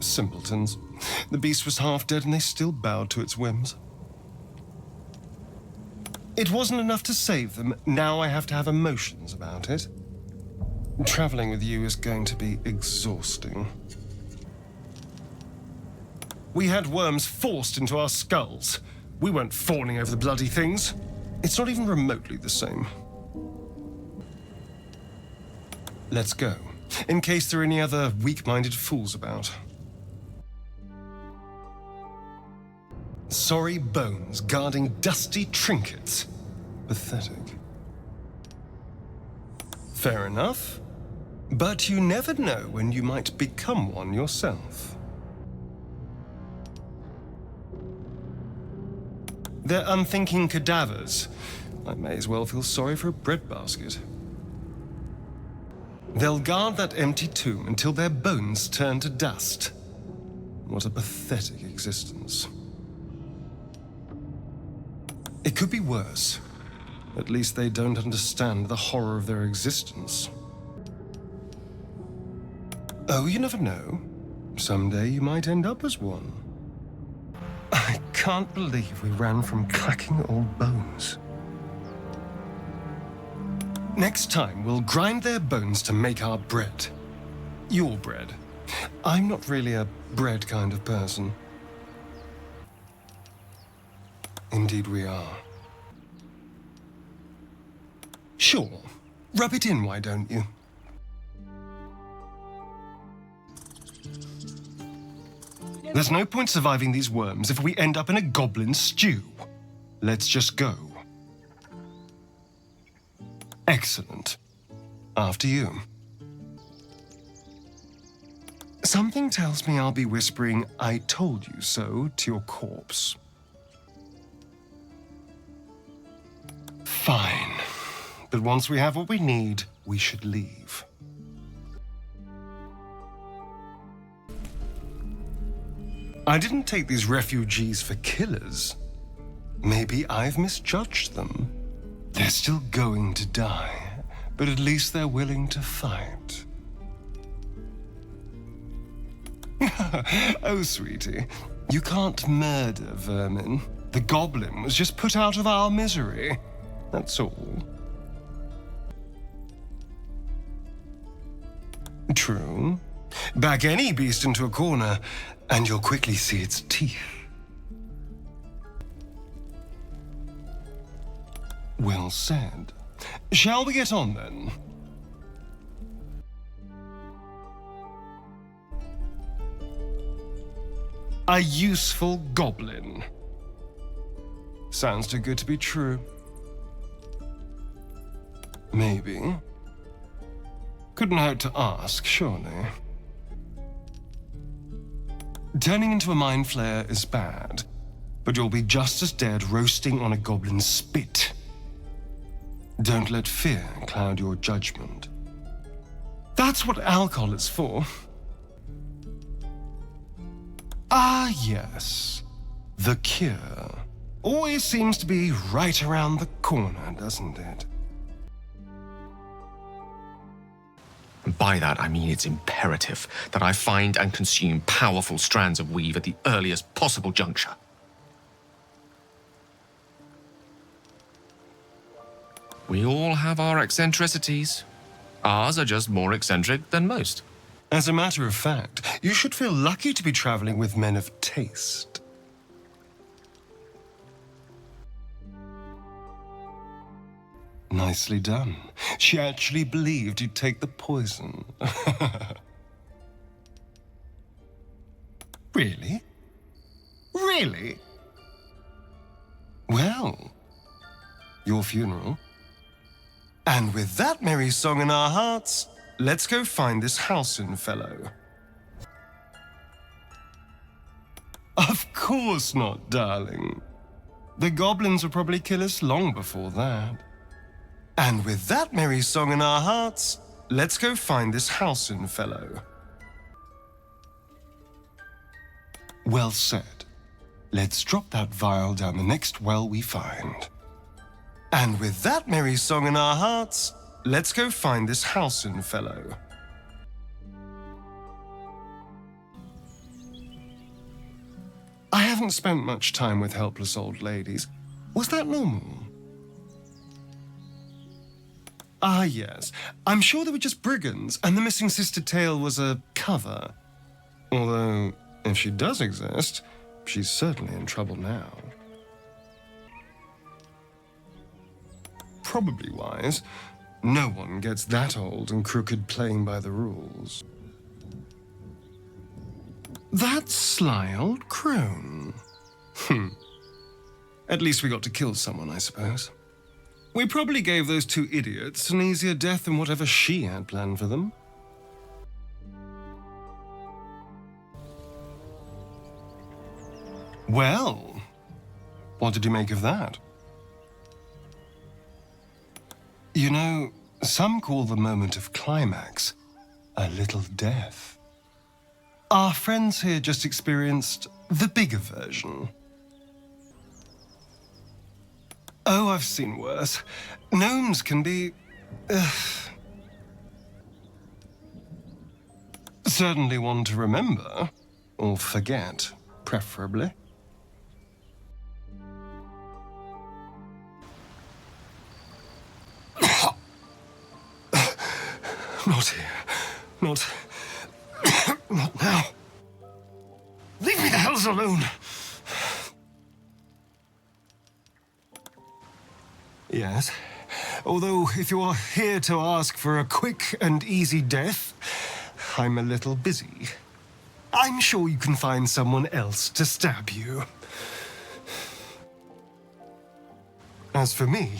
Simpletons. The beast was half dead and they still bowed to its whims. It wasn't enough to save them, now I have to have emotions about it. Traveling with you is going to be exhausting. We had worms forced into our skulls. We weren't fawning over the bloody things. It's not even remotely the same. Let's go, in case there are any other weak-minded fools about. Sorry bones guarding dusty trinkets. Pathetic. Fair enough. But you never know when you might become one yourself. They're unthinking cadavers. I may as well feel sorry for a breadbasket. They'll guard that empty tomb until their bones turn to dust. What a pathetic existence. It could be worse. At least they don't understand the horror of their existence. Oh, you never know. Someday you might end up as one. I can't believe we ran from clacking old bones. Next time, we'll grind their bones to make our bread. Your bread. I'm not really a bread kind of person. Indeed we are. Sure. Rub it in, why don't you? There's no point surviving these worms if we end up in a goblin stew. Let's just go. Excellent. After you. Something tells me I'll be whispering, "I told you so," to your corpse. Fine. But once we have what we need, we should leave. I didn't take these refugees for killers. Maybe I've misjudged them. They're still going to die, but at least they're willing to fight. Oh, sweetie, you can't murder vermin. The goblin was just put out of our misery. That's all. True. Back any beast into a corner, and you'll quickly see its teeth. Well said. Shall we get on, then? A useful goblin. Sounds too good to be true. Maybe. Couldn't hurt to ask, surely. Turning into a mind flayer is bad, but you'll be just as dead roasting on a goblin's spit. Don't let fear cloud your judgment. That's what alcohol is for. Ah, yes. The cure. Always seems to be right around the corner, doesn't it? And by that, I mean it's imperative that I find and consume powerful strands of weave at the earliest possible juncture. We all have our eccentricities. Ours are just more eccentric than most. As a matter of fact, you should feel lucky to be traveling with men of taste. Nicely done. She actually believed you'd take the poison. Really? Really? Well, your funeral. And with that merry song in our hearts, let's go find this Halcyon fellow. Of course not, darling. The goblins would probably kill us long before that. And with that merry song in our hearts, let's go find this Halcyon fellow. Well said. Let's drop that vial down the next well we find. And with that merry song in our hearts, let's go find this Halcyon fellow. I haven't spent much time with helpless old ladies. Was that normal? Ah, yes. I'm sure they were just brigands, and the missing sister tale was a cover. Although, if she does exist, she's certainly in trouble now. Probably wise. No one gets that old and crooked playing by the rules. That sly old crone. At least we got to kill someone, I suppose. We probably gave those two idiots an easier death than whatever she had planned for them. Well, what did you make of that? You know, some call the moment of climax a little death. Our friends here just experienced the bigger version. Oh, I've seen worse. Gnomes can be... certainly one to remember, or forget, preferably. Not here. Not now. Leave me the hells alone. Yes. Although, if you are here to ask for a quick and easy death, I'm a little busy. I'm sure you can find someone else to stab you. As for me,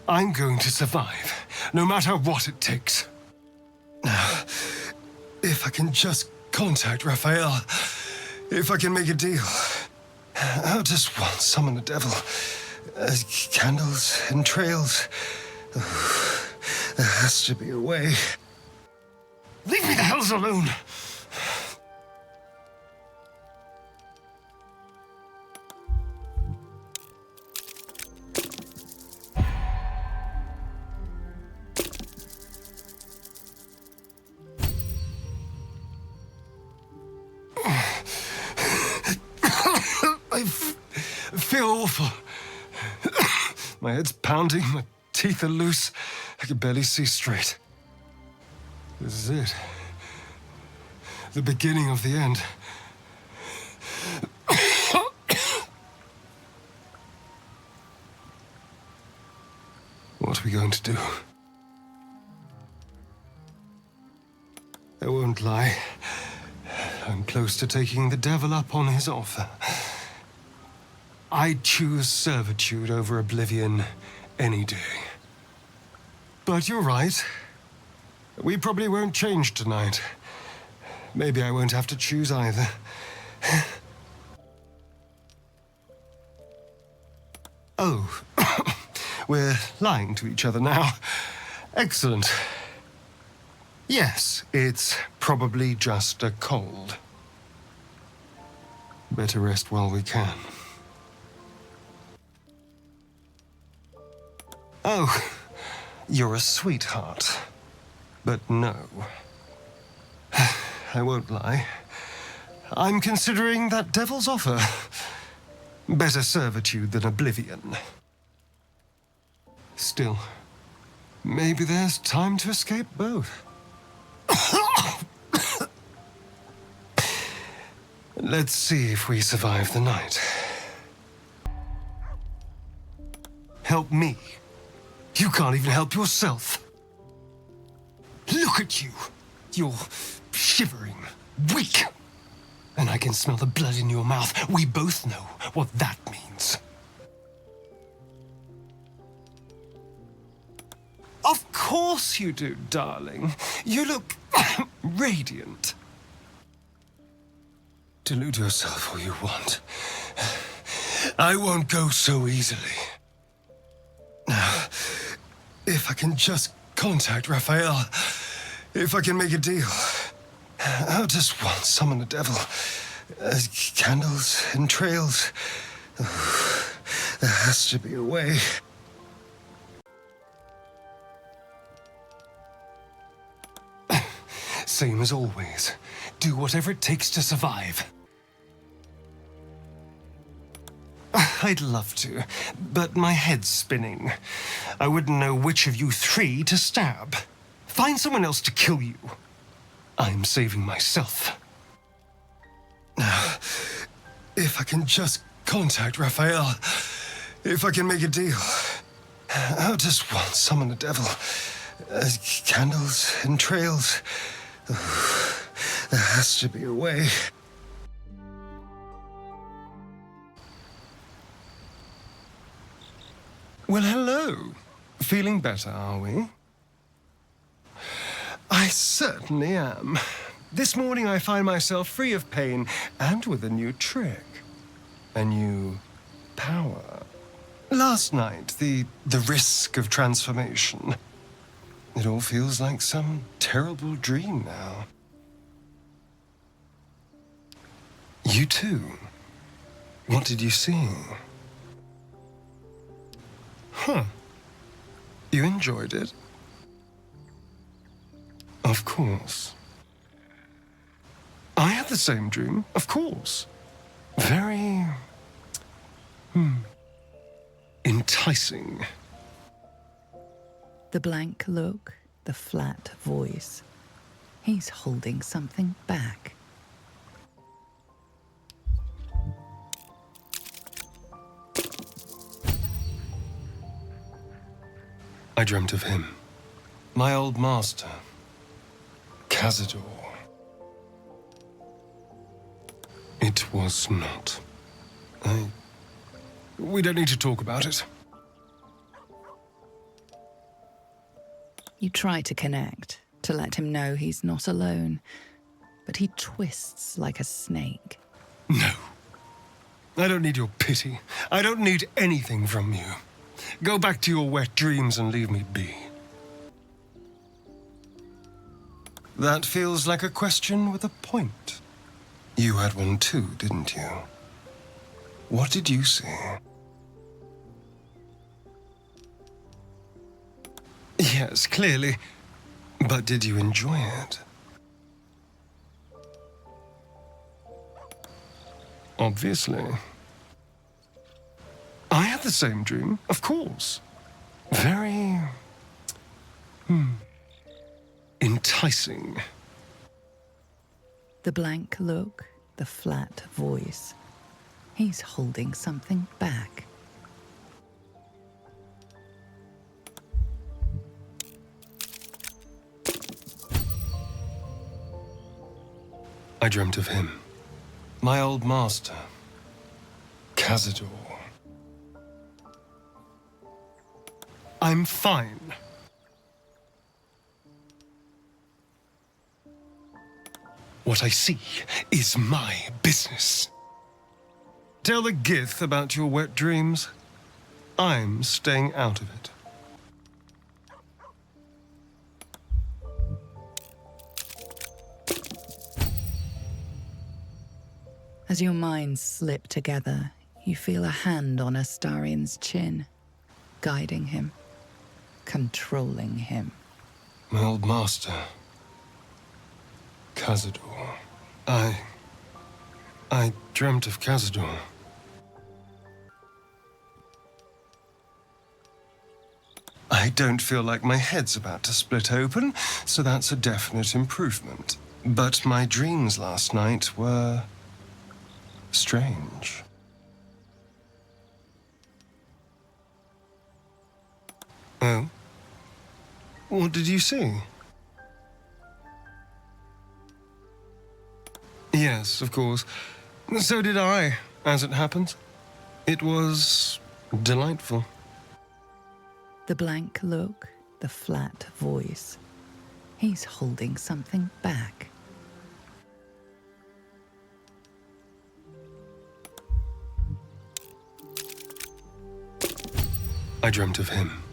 I'm going to survive, no matter what it takes. Now, if I can just contact Raphael, if I can make a deal, I'll just want summon the devil. Candles and trails. Oh, there has to be a way. Leave me the hells alone! I feel awful. My head's pounding, my teeth are loose. I can barely see straight. This is it. The beginning of the end. What are we going to do? I won't lie. I'm close to taking the devil up on his offer. I'd choose servitude over oblivion any day. But you're right. We probably won't change tonight. Maybe I won't have to choose either. Oh, we're lying to each other now. Excellent. Yes, it's probably just a cold. Better rest while we can. Oh, you're a sweetheart. But no. I won't lie. I'm considering that devil's offer. Better servitude than oblivion. Still, maybe there's time to escape both. Let's see if we survive the night. Help me. You can't even help yourself. Look at you. You're shivering, weak. And I can smell the blood in your mouth. We both know what that means. Of course you do, darling. You look radiant. Delude yourself all you want. I won't go so easily. Now, if I can just contact Raphael, if I can make a deal, I'll just want summon the devil. Candles and trails. Oh, there has to be a way. Same as always. Do whatever it takes to survive. I'd love to, but my head's spinning. I wouldn't know which of you three to stab. Find someone else to kill you. I'm saving myself. Now, if I can just contact Raphael, if I can make a deal. I just want to summon the devil. Candles and trails. Oh, there has to be a way. Well, hello. Feeling better, are we? I certainly am. This morning I find myself free of pain and with a new trick. A new power. Last night, the risk of transformation. It all feels like some terrible dream now. You too. What did you see? Huh. You enjoyed it? Of course. I had the same dream, of course. Very... enticing. The blank look, the flat voice. He's holding something back. I dreamt of him. My old master. Cazador. It was not. We don't need to talk about it. You try to connect, to let him know he's not alone, but he twists like a snake. No. I don't need your pity. I don't need anything from you. Go back to your wet dreams and leave me be. That feels like a question with a point. You had one too, didn't you? What did you see? Yes, clearly. But did you enjoy it? Obviously. I had the same dream, of course. Very... enticing. The blank look, the flat voice. He's holding something back. I dreamt of him. My old master. Cazador. I'm fine. What I see is my business. Tell the Gith about your wet dreams. I'm staying out of it. As your minds slip together, you feel a hand on Astarion's chin, guiding him, controlling him. My old master. Cazador. I dreamt of Cazador. I don't feel like my head's about to split open, so that's a definite improvement. But my dreams last night were... strange. Oh? What did you see? Yes, of course. So did I, as it happens. It was delightful. The blank look, the flat voice. He's holding something back. I dreamt of him.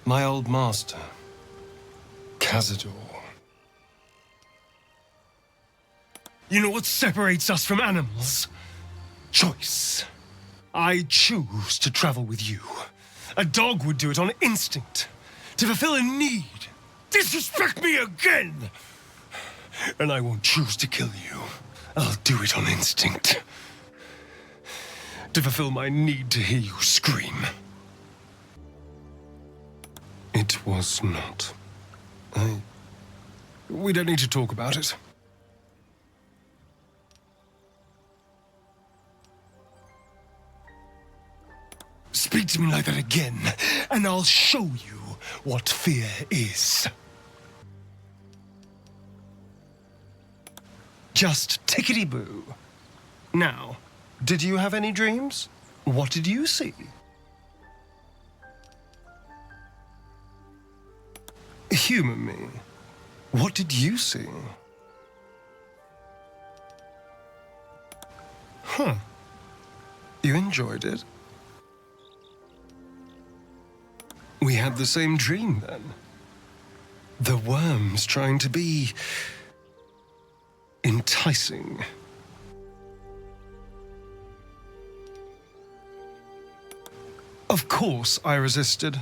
My old master. Cazador. You know what separates us from animals? Choice. I choose to travel with you. A dog would do it on instinct, to fulfill a need. Disrespect me again! And I won't choose to kill you. I'll do it on instinct. to fulfill my need to hear you scream. It was not. We don't need to talk about it. Speak to me like that again, and I'll show you what fear is. Just tickety-boo. Now, did you have any dreams? What did you see? Humor me. What did you see? Huh. You enjoyed it? We had the same dream then. The worms trying to be enticing. Of course I resisted.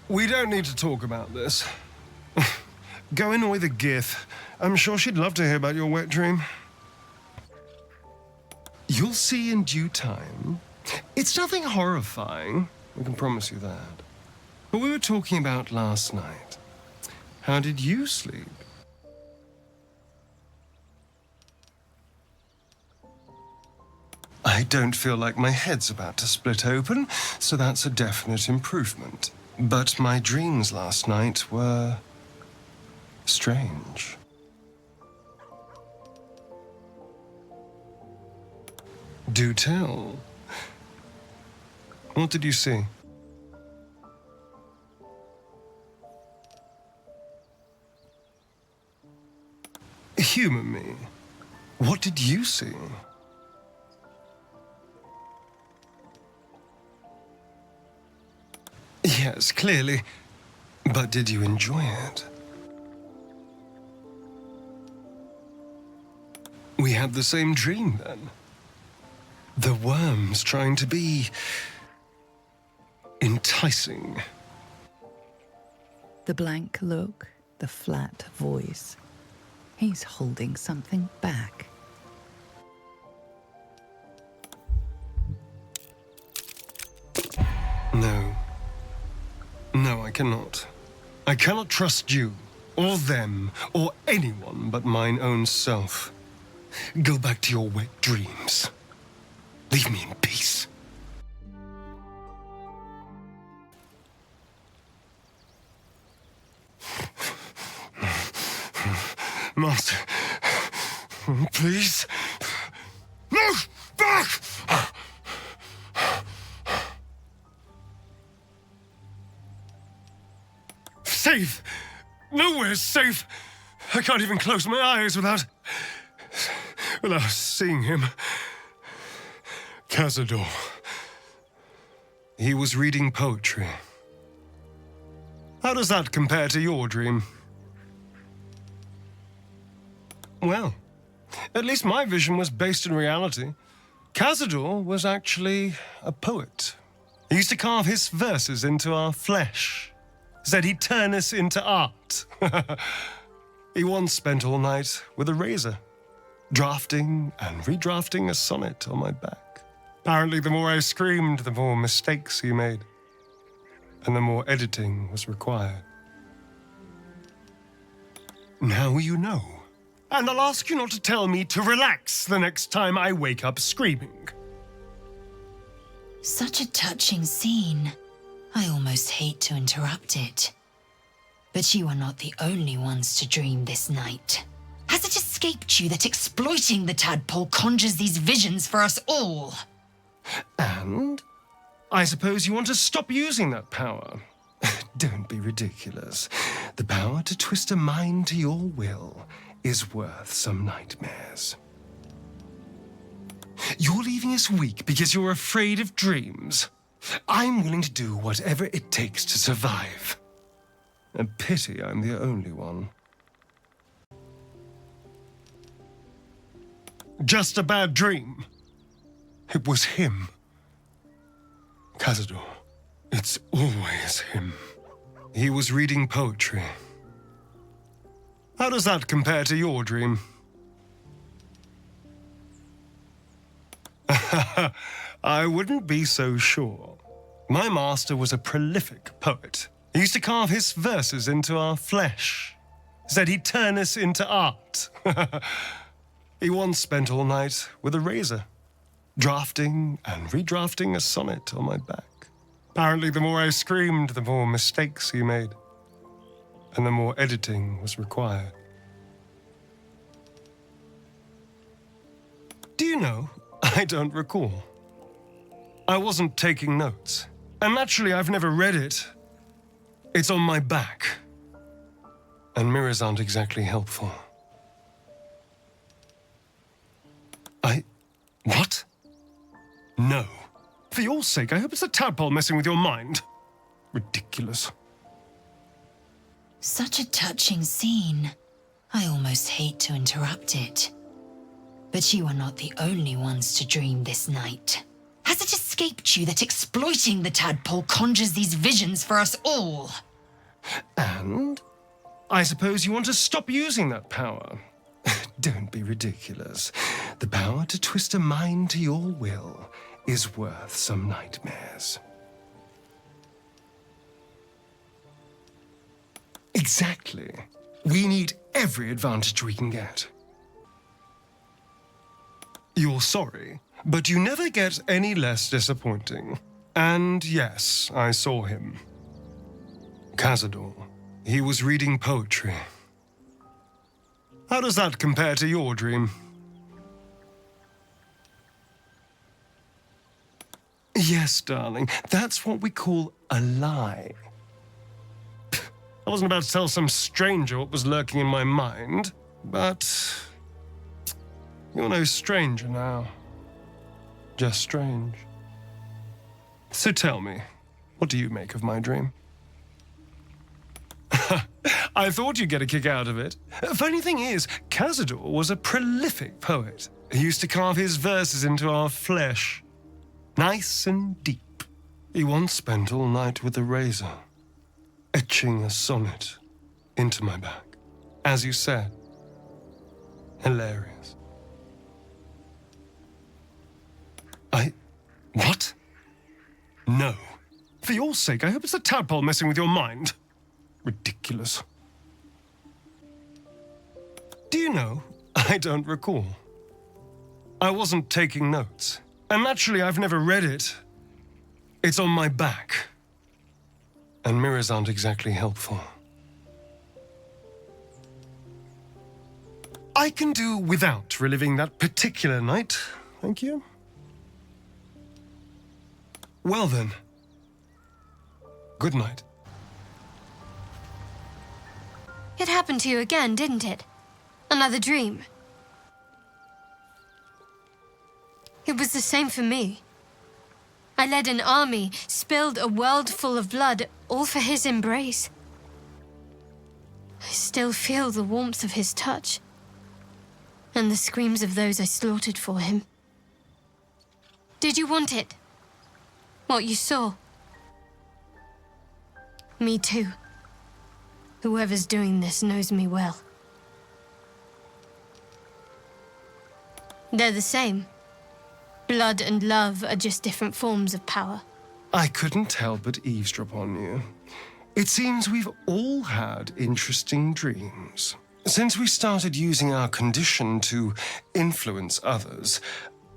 We don't need to talk about this. Go annoy the Gith. I'm sure she'd love to hear about your wet dream. You'll see in due time. It's nothing horrifying, we can promise you that. But we were talking about last night. How did you sleep? I don't feel like my head's about to split open, so that's a definite improvement. But my dreams last night were strange. Do tell. What did you see? Humor me. What did you see? Yes, clearly. But did you enjoy it? We had the same dream then. The worms trying to be enticing. The blank look, the flat voice. He's holding something back. No. No, I cannot. I cannot trust you, or them, or anyone but mine own self. Go back to your wet dreams. Leave me in peace. Master, please, move back! Safe! Nowhere's safe! I can't even close my eyes without seeing him. Cazador. He was reading poetry. How does that compare to your dream? Well, at least my vision was based in reality. Cazador was actually a poet. He used to carve his verses into our flesh. Said he'd turn us into art. He once spent all night with a razor, drafting and redrafting a sonnet on my back. Apparently, the more I screamed, the more mistakes he made, and the more editing was required. Now you know. And I'll ask you not to tell me to relax the next time I wake up screaming. Such a touching scene. I almost hate to interrupt it. But you are not the only ones to dream this night. Has it escaped you that exploiting the tadpole conjures these visions for us all? And I suppose you want to stop using that power. Don't be ridiculous. The power to twist a mind to your will is worth some nightmares. You're leaving us weak because you're afraid of dreams. I'm willing to do whatever it takes to survive. A pity I'm the only one. Just a bad dream. It was him. Cazador. It's always him. He was reading poetry. How does that compare to your dream? I wouldn't be so sure. My master was a prolific poet. He used to carve his verses into our flesh. Said he'd turn us into art. He once spent all night with a razor, drafting and redrafting a sonnet on my back. Apparently, the more I screamed, the more mistakes he made, and the more editing was required. Do you know, I don't recall. I wasn't taking notes, and naturally I've never read it. It's on my back, and mirrors aren't exactly helpful. What? No. For your sake, I hope it's the tadpole messing with your mind. Ridiculous. Such a touching scene. I almost hate to interrupt it. But you are not the only ones to dream this night. Has it escaped you that exploiting the tadpole conjures these visions for us all? And? I suppose you want to stop using that power. Don't be ridiculous. The power to twist a mind to your will is worth some nightmares. Exactly. We need every advantage we can get. You're sorry, but you never get any less disappointing. And yes, I saw him. Cazador. He was reading poetry. How does that compare to your dream? Yes, darling, that's what we call a lie. I wasn't about to tell some stranger what was lurking in my mind, but you're no stranger now. Just strange. So tell me, what do you make of my dream? I thought you'd get a kick out of it. Funny thing is, Cazador was a prolific poet. He used to carve his verses into our flesh, nice and deep. He once spent all night with a razor, etching a sonnet into my back. As you said, hilarious. What? No. For your sake, I hope it's the tadpole messing with your mind. Ridiculous. Do you know, I don't recall. I wasn't taking notes, and naturally I've never read it. It's on my back, and mirrors aren't exactly helpful. I can do without reliving that particular night, thank you. Well then, good night. It happened to you again, didn't it? Another dream. It was the same for me. I led an army, spilled a world full of blood, all for his embrace. I still feel the warmth of his touch, and the screams of those I slaughtered for him. Did you want it? What you saw? Me too. Whoever's doing this knows me well. They're the same. Blood and love are just different forms of power. I couldn't help but eavesdrop on you. It seems we've all had interesting dreams. Since we started using our condition to influence others,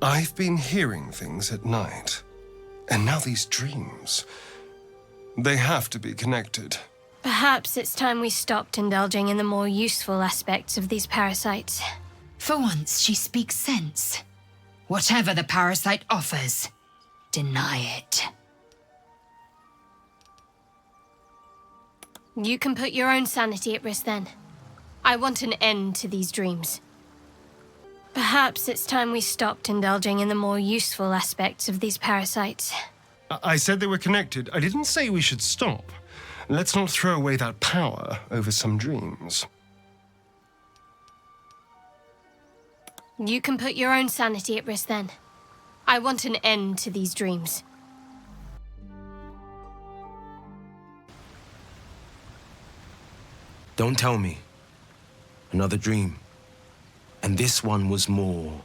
I've been hearing things at night. And now these dreams, they have to be connected. Perhaps it's time we stopped indulging in the more useful aspects of these parasites. For once, she speaks sense. Whatever the parasite offers, deny it. You can put your own sanity at risk then. I want an end to these dreams. Perhaps it's time we stopped indulging in the more useful aspects of these parasites. I said they were connected. I didn't say we should stop. Let's not throw away that power over some dreams. You can put your own sanity at risk then. I want an end to these dreams. Don't tell me. Another dream. And this one was more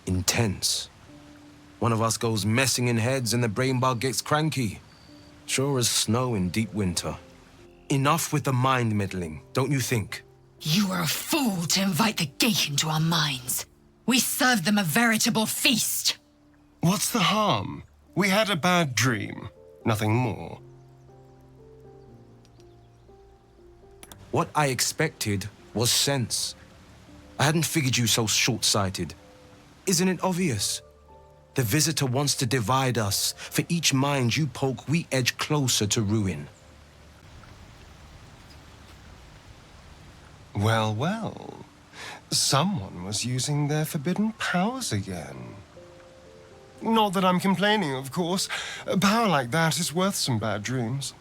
intense. One of us goes messing in heads and the brain bug gets cranky. Sure as snow in deep winter. Enough with the mind meddling, don't you think? You are a fool to invite the Galle into our minds. We served them a veritable feast. What's the harm? We had a bad dream. Nothing more. What I expected was sense. I hadn't figured you so short-sighted. Isn't it obvious? The visitor wants to divide us. For each mind you poke, we edge closer to ruin. Well, well. Someone was using their forbidden powers again. Not that I'm complaining, of course. A power like that is worth some bad dreams.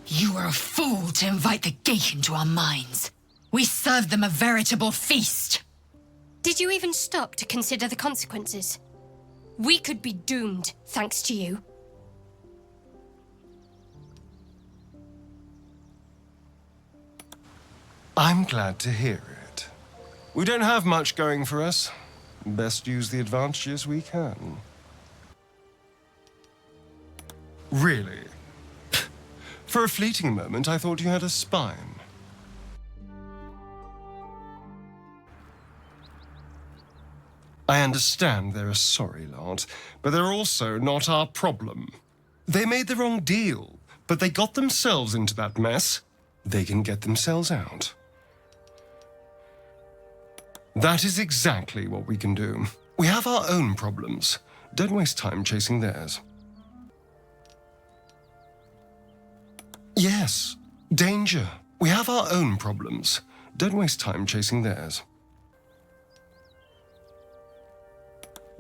You are a fool to invite the Galle into our minds. We served them a veritable feast. Did you even stop to consider the consequences? We could be doomed, thanks to you. I'm glad to hear it. We don't have much going for us. Best use the advantages we can. Really? For a fleeting moment, I thought you had a spine. I understand they're a sorry lot, but they're also not our problem. They made the wrong deal, but they got themselves into that mess. They can get themselves out. That is exactly what we can do. We have our own problems. Don't waste time chasing theirs. Yes, danger. We have our own problems. Don't waste time chasing theirs.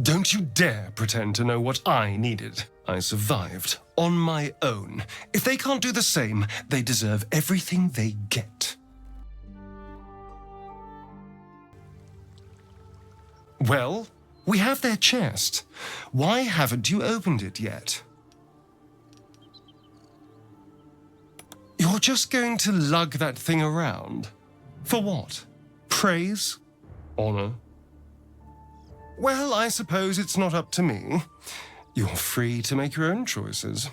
Don't you dare pretend to know what I needed. I survived on my own. If they can't do the same, they deserve everything they get. Well, we have their chest. Why haven't you opened it yet? You're just going to lug that thing around? For what? Praise? Honor? Well, I suppose it's not up to me. You're free to make your own choices.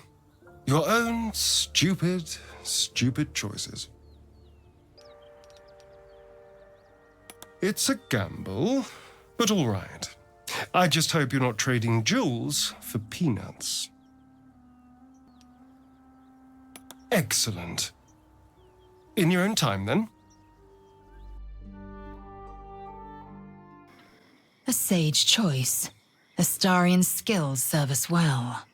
Your own stupid, stupid choices. It's a gamble, but all right. I just hope you're not trading jewels for peanuts. Excellent. In your own time, then. A sage choice. Astarion's skills serve us well.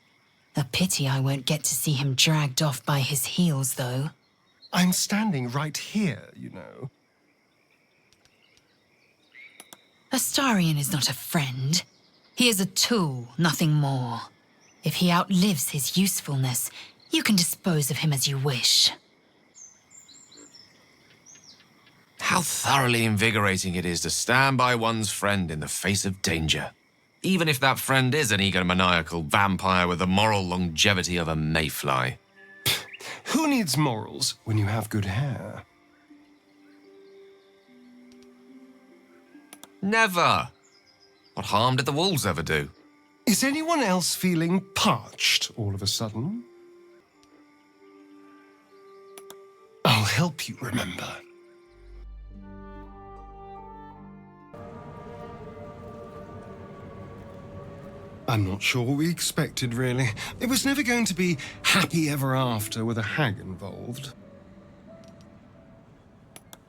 A pity I won't get to see him dragged off by his heels, though. I'm standing right here, you know. Astarion is not a friend. He is a tool, nothing more. If he outlives his usefulness, you can dispose of him as you wish. How thoroughly invigorating it is to stand by one's friend in the face of danger. Even if that friend is an egomaniacal vampire with the moral longevity of a mayfly. Who needs morals when you have good hair? Never. What harm did the wolves ever do? Is anyone else feeling parched all of a sudden? I'll help you remember. I'm not sure what we expected, really. It was never going to be happy ever after with a hag involved.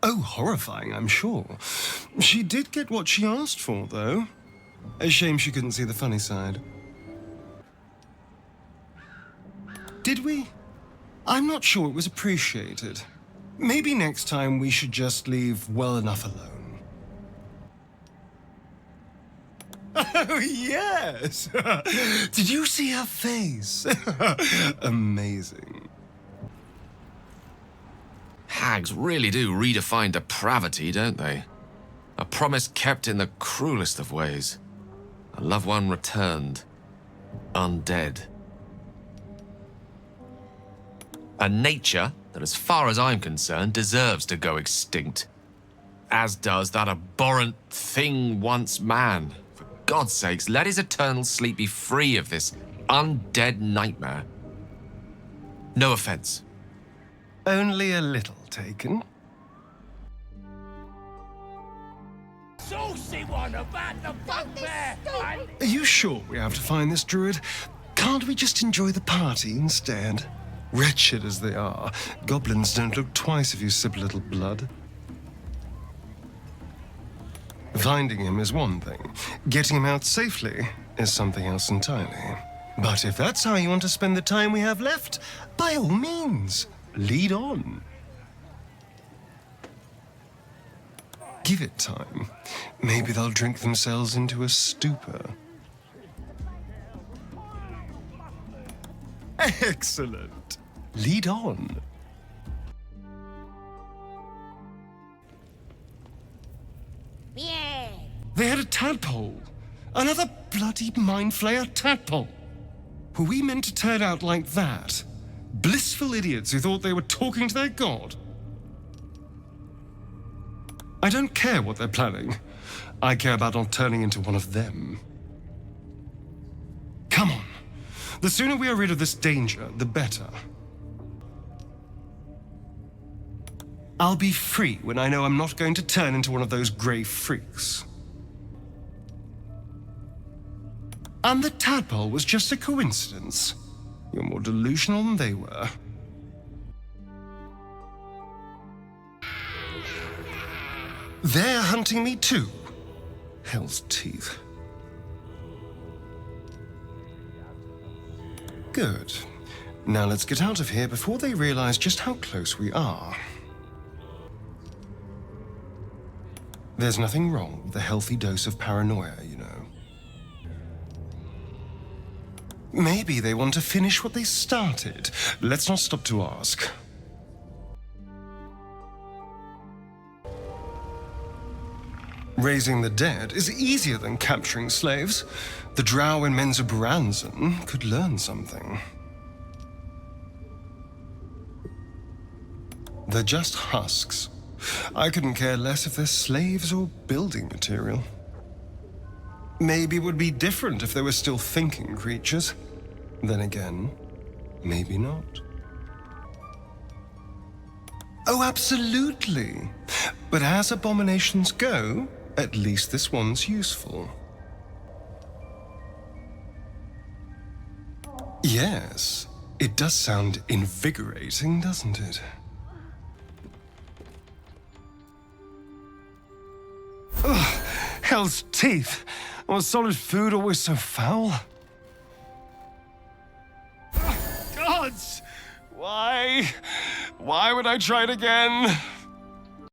Oh, horrifying, I'm sure. She did get what she asked for, though. A shame she couldn't see the funny side. Did we? I'm not sure it was appreciated. Maybe next time we should just leave well enough alone. Oh, yes! Did you see her face? Amazing. Hags really do redefine depravity, don't they? A promise kept in the cruelest of ways. A loved one returned. Undead. A nature that, as far as I'm concerned, deserves to go extinct. As does that abhorrent thing once man, for God's sakes, let his eternal sleep be free of this undead nightmare. No offense. Only a little taken. Saucy one about the bugbear! Are you sure we have to find this druid? Can't we just enjoy the party instead? Wretched as they are, goblins don't look twice if you sip a little blood. Finding him is one thing. Getting him out safely is something else entirely. But if that's how you want to spend the time we have left, by all means, lead on. Give it time. Maybe they'll drink themselves into a stupor. Excellent. Lead on. Yeah. They had a tadpole. Another bloody mind flayer tadpole. Were we meant to turn out like that? Blissful idiots who thought they were talking to their god? I don't care what they're planning. I care about not turning into one of them. Come on. The sooner we are rid of this danger, the better. I'll be free when I know I'm not going to turn into one of those grey freaks. And the tadpole was just a coincidence. You're more delusional than they were. They're hunting me too. Hell's teeth. Good. Now let's get out of here before they realize just how close we are. There's nothing wrong with a healthy dose of paranoia, you know. Maybe they want to finish what they started. Let's not stop to ask. Raising the dead is easier than capturing slaves. The drow in Menzoberranzan could learn something. They're just husks. I couldn't care less if they're slaves or building material. Maybe it would be different if they were still thinking creatures. Then again, maybe not. Oh, absolutely. But as abominations go, at least this one's useful. Yes, it does sound invigorating, doesn't it? Ugh, hell's teeth. Was solid food always so foul? Gods! Why? Why would I try it again?